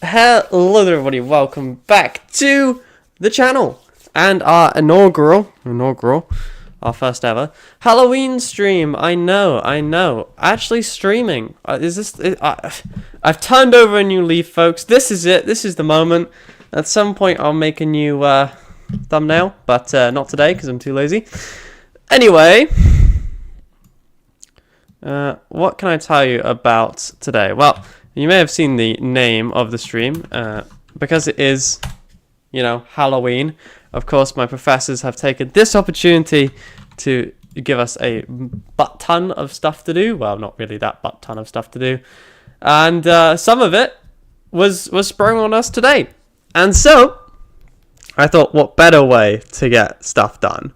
Hello there everybody, welcome back to the channel and our inaugural, our first ever Halloween stream. I know, actually streaming. I've turned over a new leaf, folks. This is it, this is the moment. At some point I'll make a new thumbnail, but not today because I'm too lazy. Anyway, what can I tell you about today? Well, you may have seen the name of the stream, because it is, you know, Halloween. Of course, my professors have taken this opportunity to give us a butt-ton of stuff to do. Well, not really that butt-ton of stuff to do. And some of it was sprung on us today. And so, I thought, what better way to get stuff done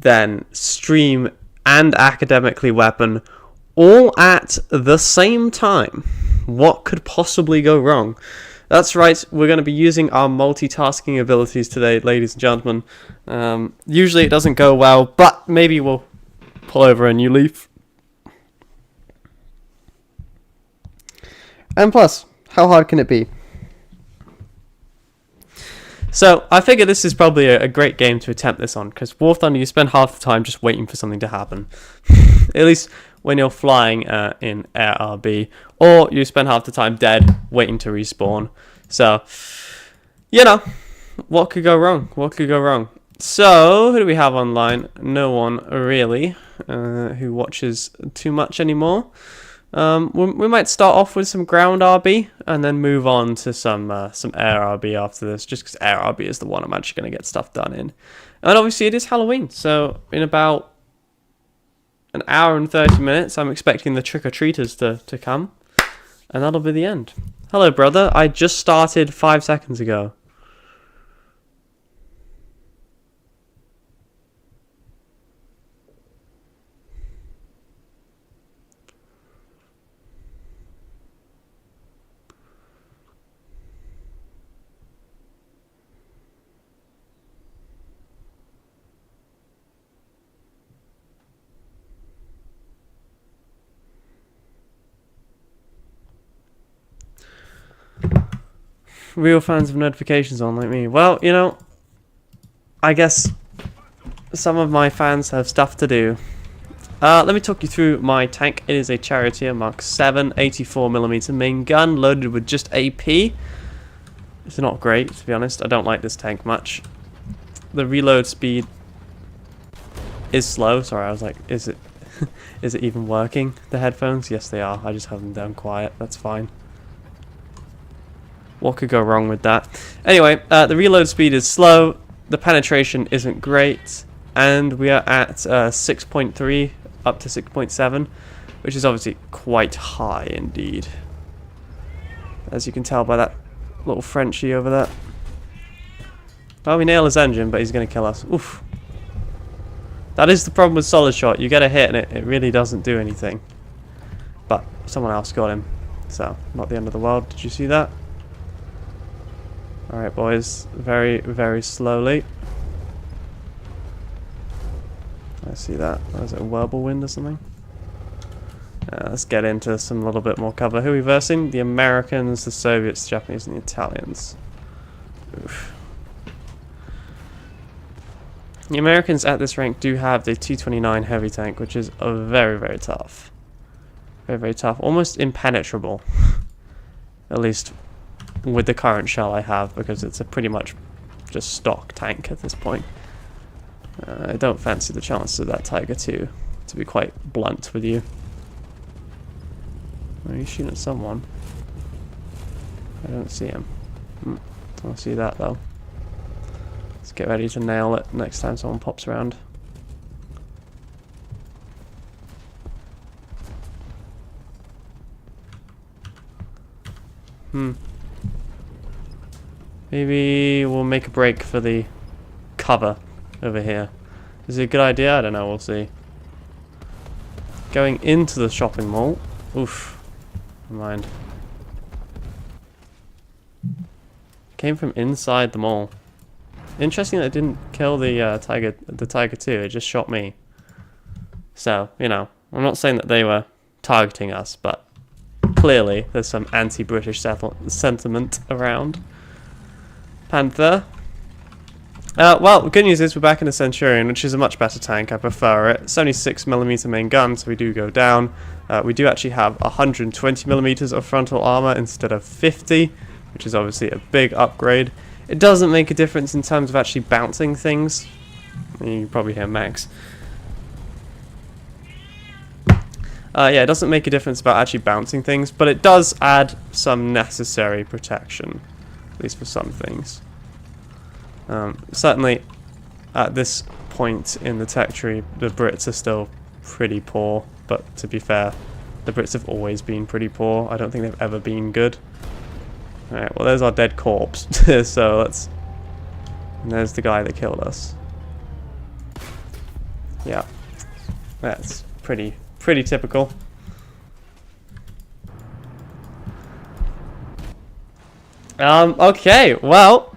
than stream and academically weapon all at the same time? What could possibly go wrong? That's right, we're going to be using our multitasking abilities today, ladies and gentlemen. Usually it doesn't go well, but maybe we'll pull over a new leaf. And plus, how hard can it be? So, I figure this is probably a great game to attempt this on, because War Thunder, you spend half the time just waiting for something to happen. At least when you're flying in Air RB, or you spend half the time dead waiting to respawn. So, you know, what could go wrong? What could go wrong? So, who do we have online? No one really who watches too much anymore. We might start off with some ground RB and then move on to some air RB after this, just because air RB is the one I'm actually going to get stuff done in. And obviously it is Halloween, so in about an hour and 30 minutes, I'm expecting the trick-or-treaters to come, and that'll be the end. Hello, brother. I just started 5 seconds ago. Real fans of notifications on like me. Well, you know, I guess some of my fans have stuff to do. Let me talk you through my tank. It is a Charioteer Mark 7 84mm main gun loaded with just AP. It's not great, to be honest. I don't like this tank much. The reload speed is slow. Sorry, I was like, is it is it even working? The headphones? Yes, they are. I just have them down quiet. That's fine. What could go wrong with that? Anyway, the reload speed is slow, the penetration isn't great, and we are at 6.3 up to 6.7, which is obviously quite high indeed. As you can tell by that little Frenchie over there. Well, we nail his engine, but he's going to kill us. Oof. That is the problem with solid shot. You get a hit and it really doesn't do anything. But someone else got him, so not the end of the world. Did you see that? Alright, boys, very, very slowly. I see that. Was it a whirlwind or something? Let's get into some little bit more cover. Who are we versing? The Americans, the Soviets, the Japanese, and the Italians. Oof. The Americans at this rank do have the T-29 heavy tank, which is very, very tough. Very, very tough. Almost impenetrable. At least with the current shell I have, because it's a pretty much just stock tank at this point. I don't fancy the chances of that Tiger II, to be quite blunt with you. Are you shooting at someone? I don't see him. I'll see that though. Let's get ready to nail it next time someone pops around. Maybe we'll make a break for the cover over here. Is it a good idea? I don't know, we'll see. Going into the shopping mall. Oof. Never mind. Came from inside the mall. Interesting that it didn't kill the Tiger II, it just shot me. So, you know, I'm not saying that they were targeting us, but clearly there's some anti-British sentiment around. Panther. Well, the good news is we're back in the Centurion, which is a much better tank. I prefer it. 76mm main gun, so we do go down. We do actually have 120mm of frontal armor instead of 50, which is obviously a big upgrade. It doesn't make a difference in terms of actually bouncing things. You can probably hear Max. Yeah, it doesn't make a difference about actually bouncing things, but it does add some necessary protection, at least for some things. Certainly, at this point in the tech tree, the Brits are still pretty poor, but to be fair, the Brits have always been pretty poor. I don't think they've ever been good. Alright, well there's our dead corpse, so let's... And there's the guy that killed us. Yeah, that's pretty typical. Okay, well,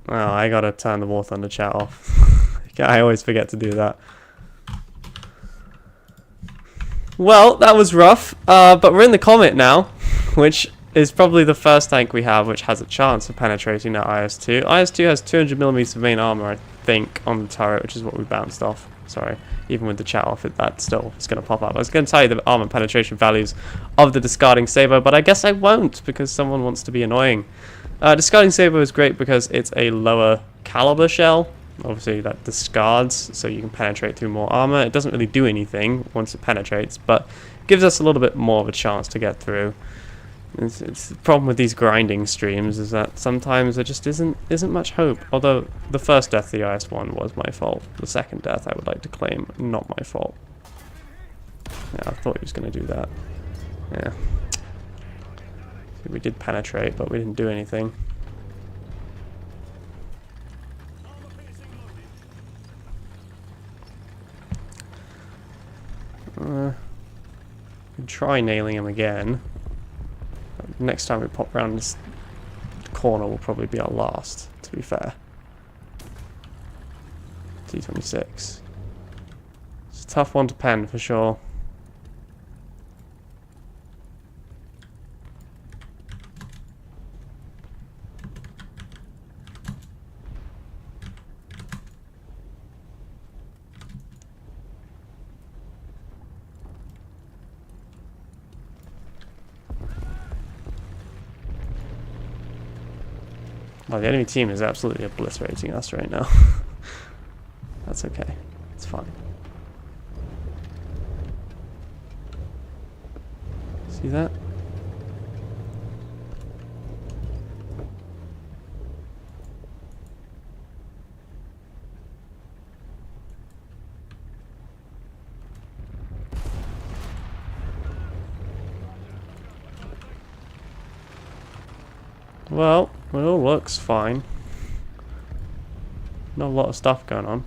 I gotta turn the War Thunder chat off. I always forget to do that. Well, that was rough, but we're in the Comet now, which is probably the first tank we have which has a chance of penetrating that IS-2. IS-2 has 200mm of main armor, I think, on the turret, which is what we bounced off. Sorry, even with the chat off, that still is going to pop up. I was going to tell you the armor penetration values of the Discarding Saber, but I guess I won't because someone wants to be annoying. Discarding Saber is great because it's a lower caliber shell. Obviously that discards, so you can penetrate through more armor. It doesn't really do anything once it penetrates, but gives us a little bit more of a chance to get through. It's the problem with these grinding streams is that sometimes there just isn't much hope. Although the first death of the IS-1 was my fault. The second death I would like to claim not my fault. Yeah, I thought he was going to do that. Yeah. We did penetrate, but we didn't do anything. We can try nailing him again. Next time we pop around this corner will probably be our last, to be fair. T26. It's a tough one to pen for sure. Oh, the enemy team is absolutely obliterating us right now. That's okay. It's fine. See that? Well, it all looks fine. Not a lot of stuff going on.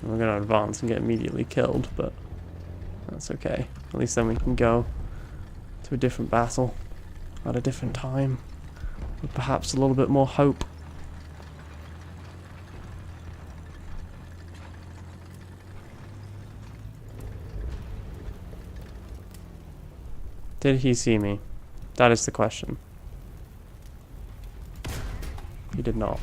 We're going to advance and get immediately killed, but that's okay. At least then we can go to a different battle at a different time with perhaps a little bit more hope. Did he see me? That is the question. He did not.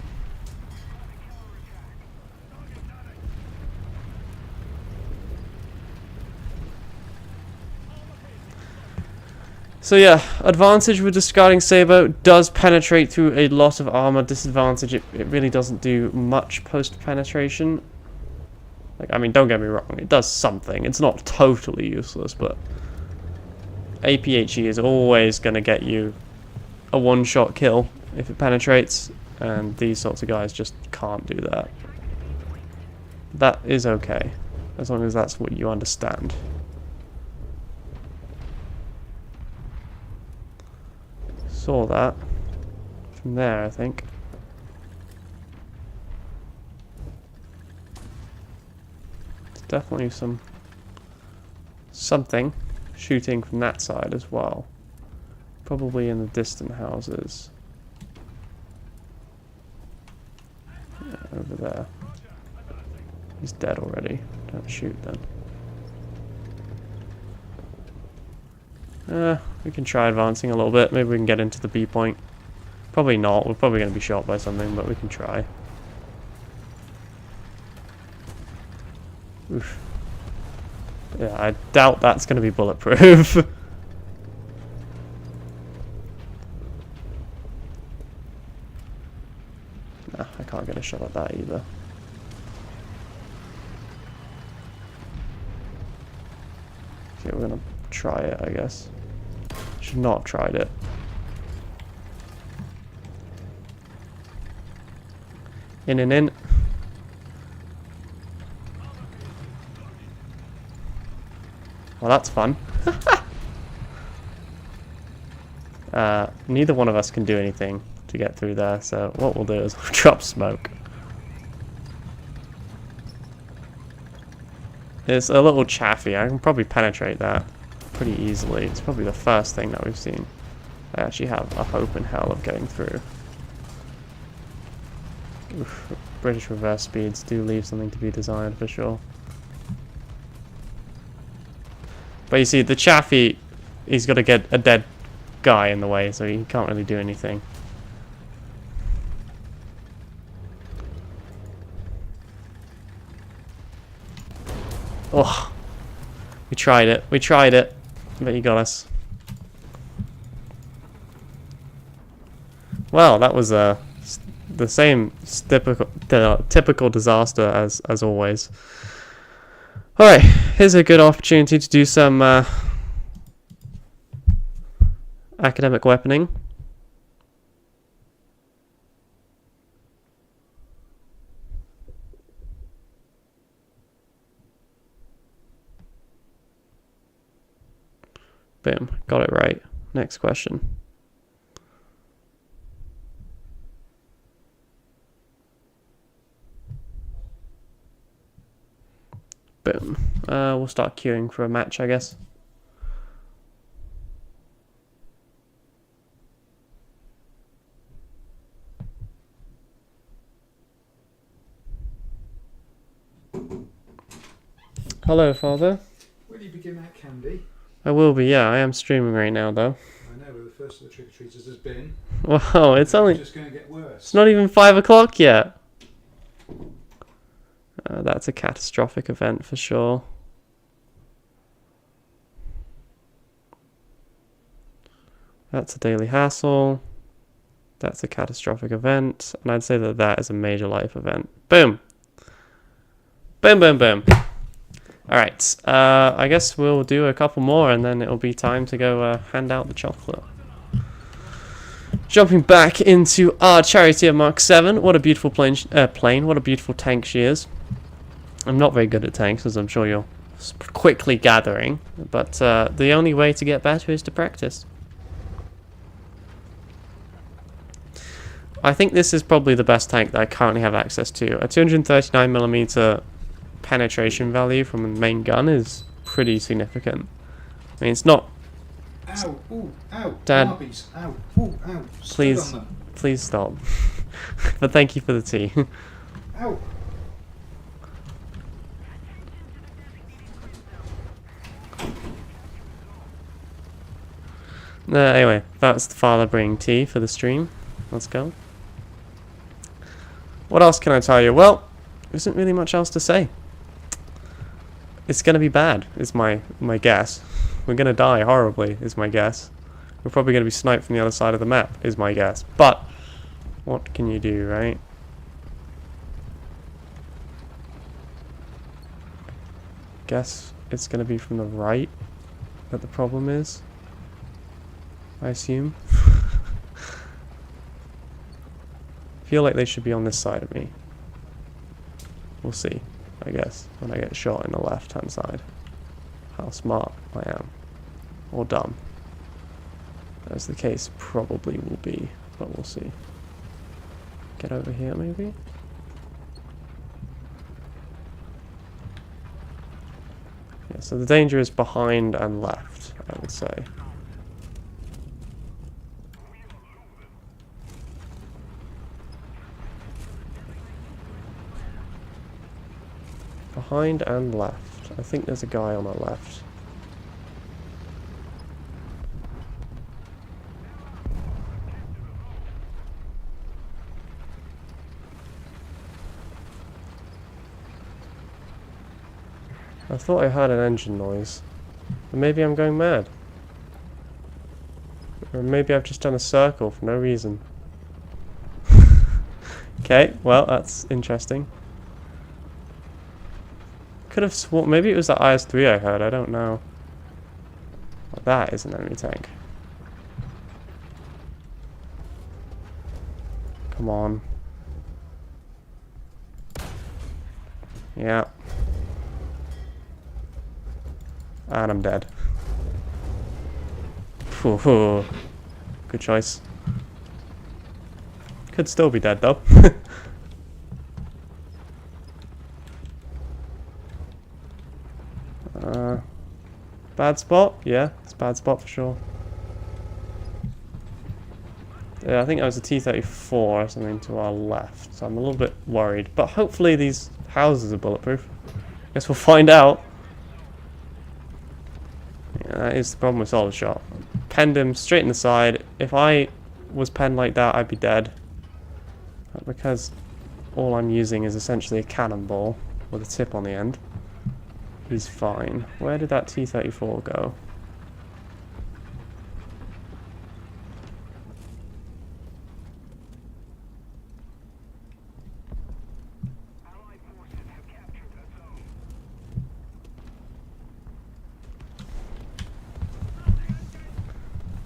So yeah, advantage with Discarding Saber does penetrate through a lot of armor. Disadvantage, it really doesn't do much post-penetration. Like, I mean, don't get me wrong, it does something. It's not totally useless, but APHE is always going to get you a one-shot kill if it penetrates, and these sorts of guys just can't do that. That is okay, as long as that's what you understand. Saw that from there, I think. There's definitely something shooting from that side as well. Probably in the distant houses. Yeah, over there. He's dead already. Don't shoot then. We can try advancing a little bit. Maybe we can get into the B point. Probably not. We're probably going to be shot by something, but we can try. Oof. Yeah, I doubt that's going to be bulletproof. Nah, I can't get a shot at that either. Okay, we're going to try it, I guess. Should not have tried it. In. Well, that's fun. Neither one of us can do anything to get through there, so what we'll do is we'll drop smoke. It's a little chaffy. I can probably penetrate that pretty easily. It's probably the first thing that we've seen. I actually have a hope in hell of getting through. Oof, British reverse speeds do leave something to be desired for sure. But you see, the chaffy, he's got to get a dead guy in the way, so he can't really do anything. Oh, we tried it. We tried it, but he got us. Well, that was the same typical disaster as always. All right, here's a good opportunity to do some academic weaponing. Boom, got it right. Next question. Boom. We'll start queuing for a match, I guess. Hello, Father. Will you be giving out candy? I will be, yeah. I am streaming right now, though. I know, but the first of the trick-or-treaters has been. Wow, it's only... just going to get worse. It's not even 5 o'clock yet. That's a catastrophic event for sure. That's a daily hassle. That's a catastrophic event. And I'd say that that is a major life event. Boom. Boom, boom, boom. Alright, I guess we'll do a couple more and then it'll be time to go hand out the chocolate. Jumping back into our Charioteer Mark 7. What a beautiful plane. What a beautiful tank she is. I'm not very good at tanks, as I'm sure you're quickly gathering. But the only way to get better is to practice. I think this is probably the best tank that I currently have access to. A 239mm penetration value from the main gun is pretty significant. I mean, it's not... Ow, ooh, ow, Dad, Barbies, ow, ooh, ow. please, please stop. But thank you for the tea. Ow. Anyway, that's the father bringing tea for the stream. Let's go. What else can I tell you? Well, there isn't really much else to say. It's gonna be bad, is my guess. We're gonna die horribly, is my guess. We're probably gonna be sniped from the other side of the map, is my guess. But, what can you do, right? Guess it's gonna be from the right that the problem is. I assume. Feel like they should be on this side of me. We'll see, I guess, when I get shot in the left-hand side. How smart I am. Or dumb. As the case probably will be, but we'll see. Get over here, maybe? Yeah, so the danger is behind and left, I would say. Behind and left. I think there's a guy on our left. I thought I heard an engine noise. But maybe I'm going mad. Or maybe I've just done a circle for no reason. Okay, well, that's interesting. Could have sworn, maybe it was the IS-3 I heard, I don't know. Well, that is an enemy tank. Come on. Yeah. And I'm dead. Phew. Good choice. Could still be dead though. Bad spot? Yeah, it's a bad spot for sure. Yeah, I think that was a T-34 or something to our left, so I'm a little bit worried. But hopefully these houses are bulletproof. Guess we'll find out. Yeah, that is the problem with solid shot. Penned him straight in the side. If I was penned like that, I'd be dead. But because all I'm using is essentially a cannonball with a tip on the end, he's fine. Where did that T-34 go?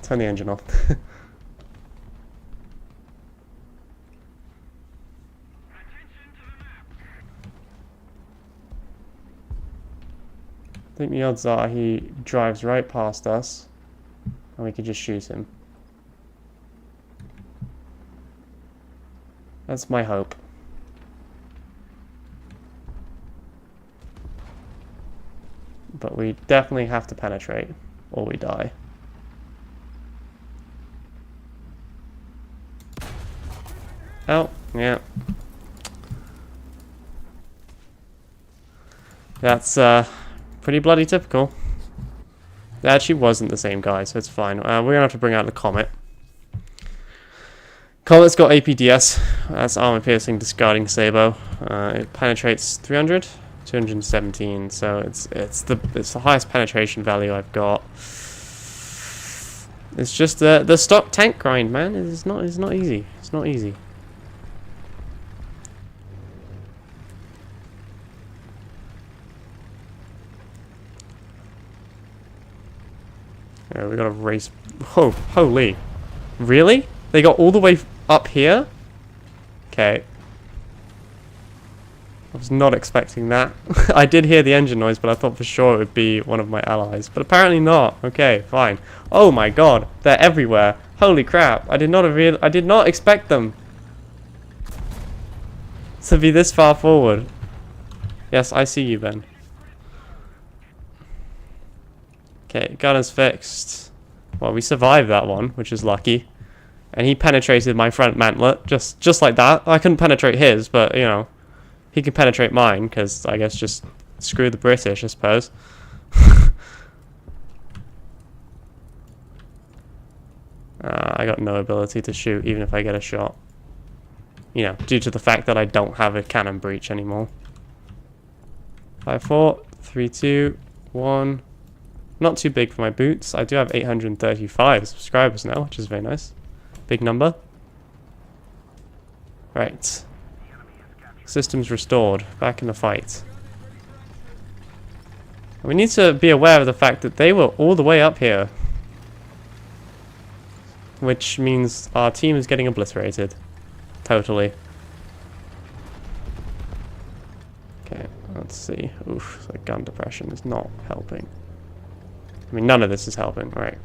Turn the engine off. I think the odds are he drives right past us and we could just shoot him. That's my hope. But we definitely have to penetrate or we die. Oh, yeah. That's pretty bloody typical. That actually wasn't the same guy, so it's fine. We're gonna have to bring out the Comet. Comet's got APDS. That's armor piercing discarding sabot. It penetrates 300, 217. So it's the highest penetration value I've got. It's just the stock tank grind, man. It's not easy. It's not easy. Yeah, we gotta race. Oh, holy. Really? They got all the way up here? Okay. I was not expecting that. I did hear the engine noise, but I thought for sure it would be one of my allies. But apparently not. Okay, fine. Oh my god, they're everywhere. Holy crap. I did not expect them to be this far forward. Yes, I see you, Ben. Okay, gun is fixed. Well, we survived that one, which is lucky. And he penetrated my front mantlet, just like that. I couldn't penetrate his, but, you know, he could penetrate mine, because I guess just screw the British, I suppose. I got no ability to shoot, even if I get a shot. You know, due to the fact that I don't have a cannon breach anymore. 5, 4, 3, 2, 1... Not too big for my boots. I do have 835 subscribers now, which is very nice. Big number. Right. Systems restored. Back in the fight. We need to be aware of the fact that they were all the way up here. Which means our team is getting obliterated. Totally. Okay, let's see. Oof, the gun depression is not helping. I mean, none of this is helping. Right.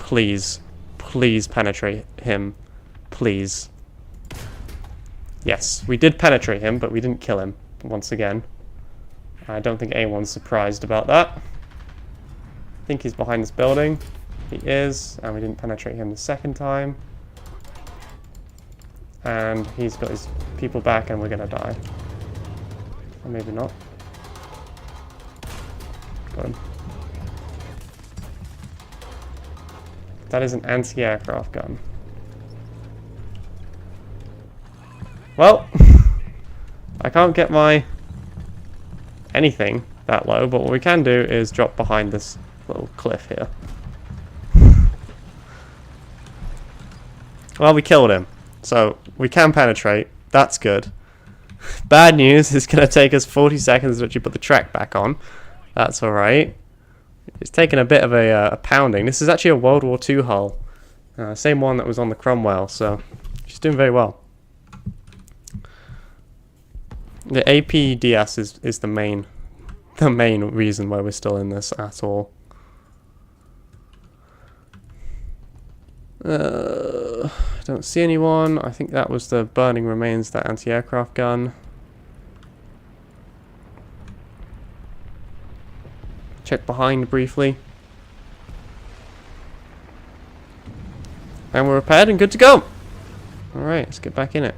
Please. Please penetrate him. Please. Yes, we did penetrate him, but we didn't kill him. Once again. I don't think anyone's surprised about that. I think he's behind this building. He is. And we didn't penetrate him the second time. And he's got his people back and we're gonna die. Or maybe not. Got him. That is an anti-aircraft gun. Well, I can't get my anything that low, but what we can do is drop behind this little cliff here. Well, we killed him, so we can penetrate. That's good. Bad news, it's going to take us 40 seconds to actually put the track back on. That's alright. It's taken a bit of a pounding. This is actually a World War II hull. Same one that was on the Cromwell, so she's doing very well. The APDS is the main reason why we're still in this at all. I don't see anyone. I think that was the burning remains, that anti-aircraft gun. Check behind briefly. And we're repaired and good to go. Alright, let's get back in it.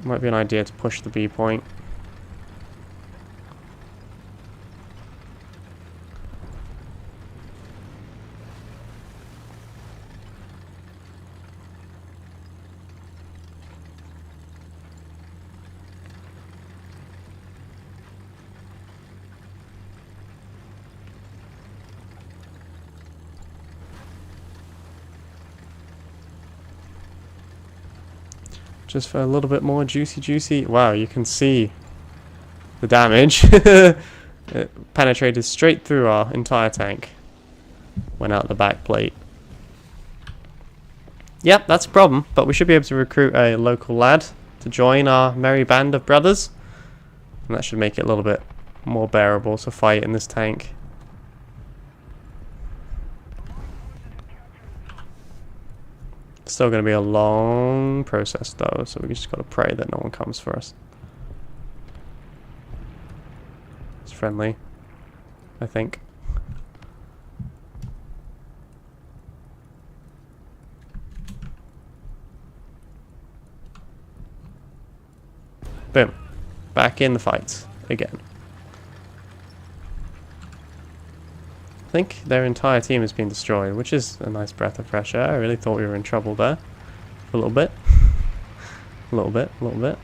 Might be an idea to push the B point. Just for a little bit more juicy. Wow, you can see the damage. It penetrated straight through our entire tank. Went out the back plate. Yep, that's a problem, but we should be able to recruit a local lad to join our merry band of brothers. And that should make it a little bit more bearable to fight in this tank. Still going to be a long process though, so we just got to pray that no one comes for us. It's friendly, I think. Boom. Back in the fight again. I think their entire team has been destroyed, which is a nice breath of fresh air. I really thought we were in trouble there. A little bit. A little bit.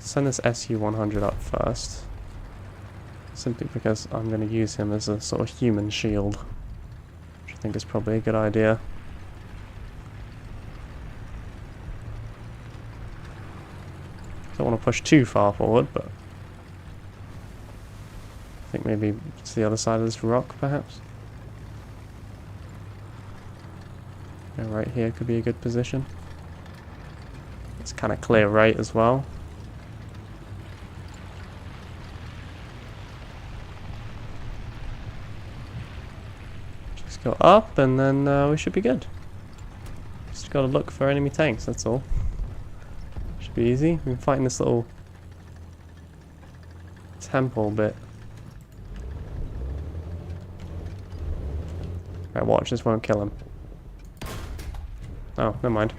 Send this SU-100 up first. Simply because I'm going to use him as a sort of human shield. Which I think is probably a good idea. Don't want to push too far forward, but I think maybe it's the other side of this rock, perhaps. Yeah, right here could be a good position. It's kind of clear right as well. Just go up and then we should be good. Just got to look for enemy tanks, that's all. Should be easy. We've been fighting this little temple bit. Right, watch, this won't kill him. Oh, never mind.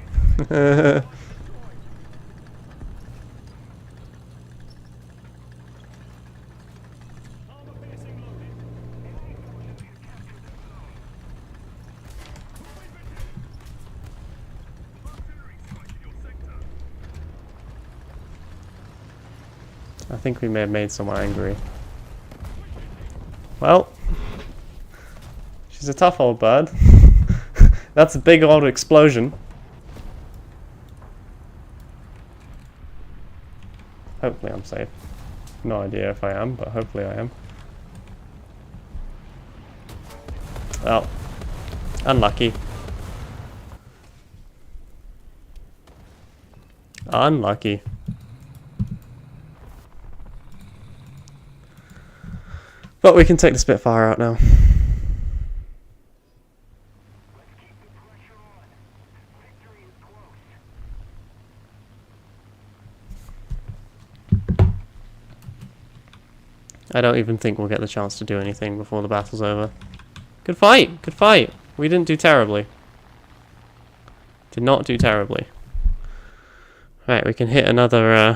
I think we may have made someone angry. Well, she's a tough old bird. That's a big old explosion. Hopefully I'm safe. No idea if I am, but hopefully I am. Well, unlucky. Unlucky. But we can take the Spitfire out now. I don't even think we'll get the chance to do anything before the battle's over. Good fight! Good fight! We didn't do terribly. Did not do terribly. Right, we can hit another...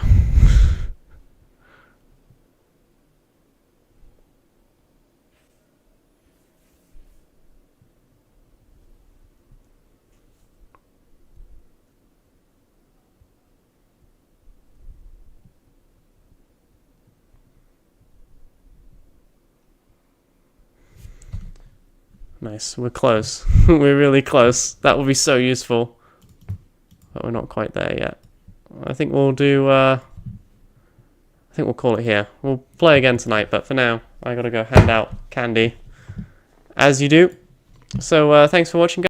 nice. We're close. We're really close. That will be so useful. But we're not quite there yet. I think we'll do... I think we'll call it here. We'll play again tonight, but for now, I gotta go hand out candy. As you do. So, thanks for watching, guys.